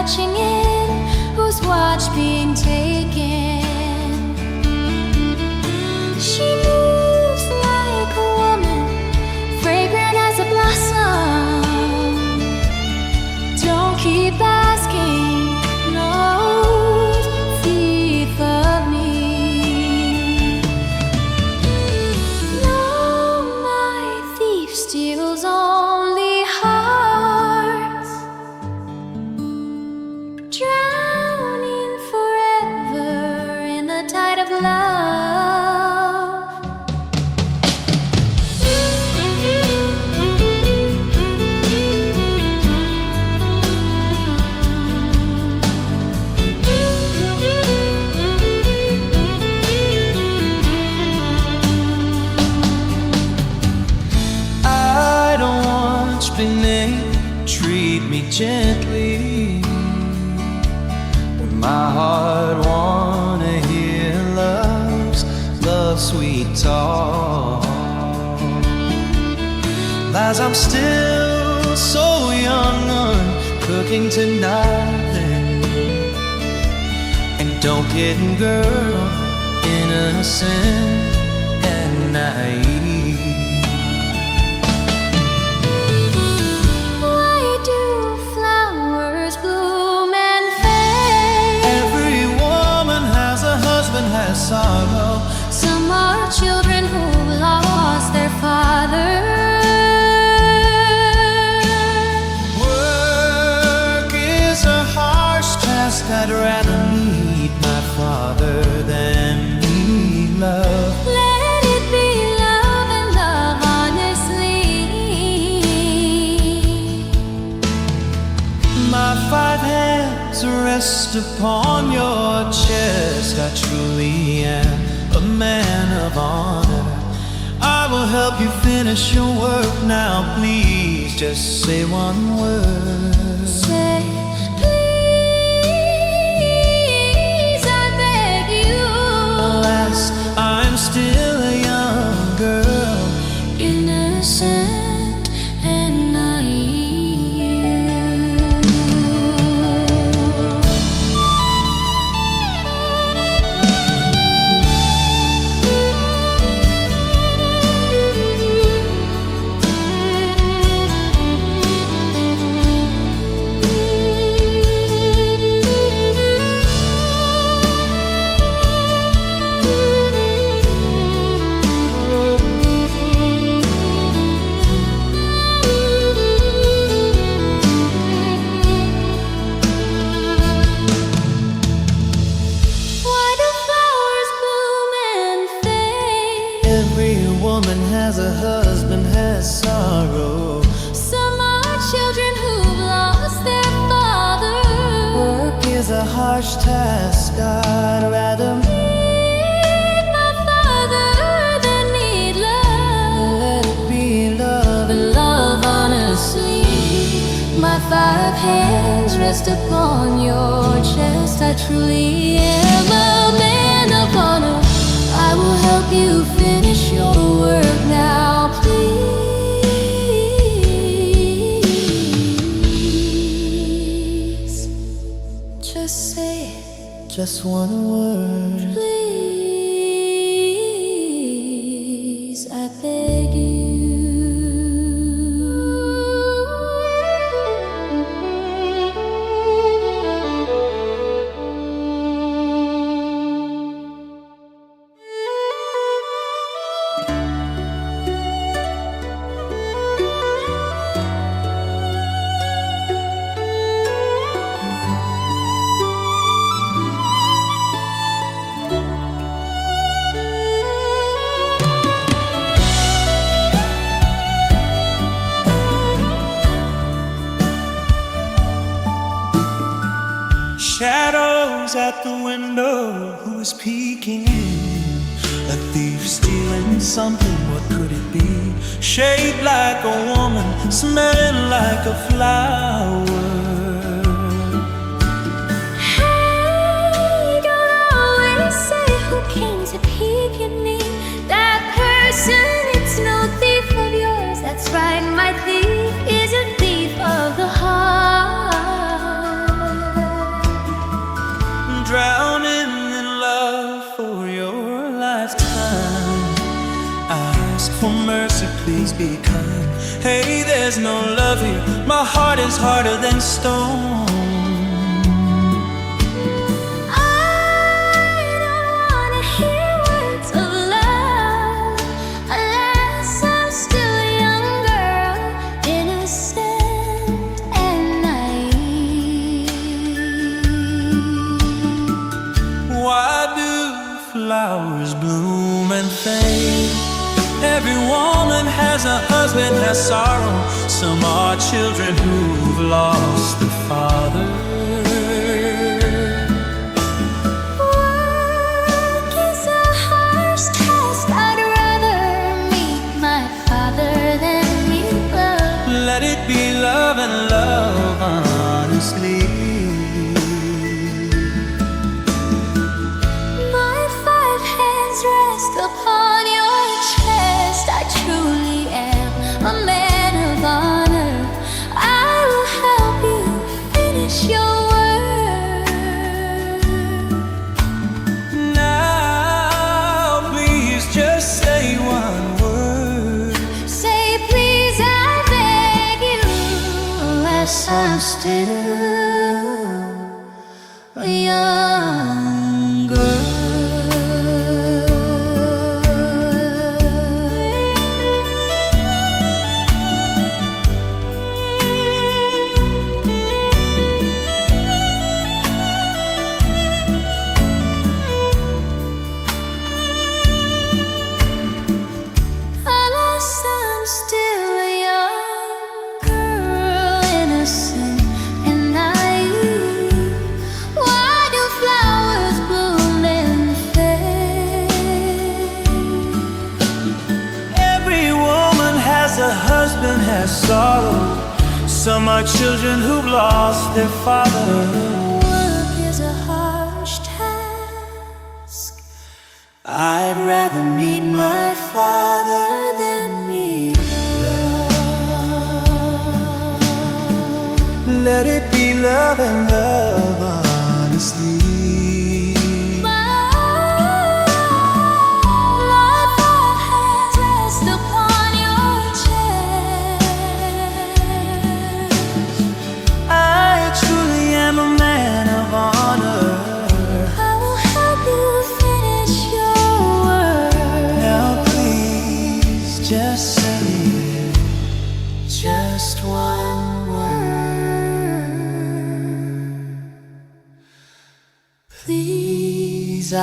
catching in, whose watch being taken. She moves like a woman, fragrant as a blossom. Don't keep asking, no thief of me. No, my thief steals only hearts, drowning forever in the tide of love. I don't want to be named, treat me gently. When my heart wanna hear love sweet talk. As I'm still so young, cooking to nothing. And don't get girl, innocent and naive. Why do flowers bloom and fade? Every woman has a husband, has sorrow. Some are children who lost their father. Work is a harsh task. I'd rather need my father than need love. Let it be love and love honestly. My 5 hands rest upon your chest. I truly am a man of honor. I will help you finish your work now. Please just say one word. Say, please, I beg you. Alas, I'm still a young girl, Innocent and woman has a husband, has sorrow. Some are children who've lost their father. Work is a harsh task. I'd rather need my father than need love. let it be love But love honestly. My 5 hands rest upon your chest. I truly am a man of honor. I will help you finish your work now, please. Just say it. just one word. Please, I beg you. Shadows at the window, who is peeking in? A thief stealing something, what could it be? Shaped like a woman, smelling like a flower. Hey, don't always say who came to peek at me. That person, it's no thief of yours. That's right, my thief is a thief of the heart. please be kind. Hey, there's no love here, my heart is harder than stone. I don't wanna hear words of love unless I'm still a young girl, innocent and naive. Why do flowers bloom and fade? Every woman has a husband, has sorrow. Some are children who've lost their father. Work is a harsh task. I'd rather meet my father than meet love. Let it be love and love honestly. My 5 hands rest upon your chest. I truly am a man of honor. I will help you finish your word. Now please just say one word. Say please, I beg you, unless I'm still a young girl. Unless I'm still a young girl, innocent and naive. Why do flowers bloom and fade? Every woman has a husband, has sorrow. Some are children who've lost their father. Work is a harsh task. I'd rather meet my father Than me love. Let it be love and love honestly. My 5 hands rest upon your chest. I truly am a man of honor. I will help you finish your word. Now please just say just one word. Please, I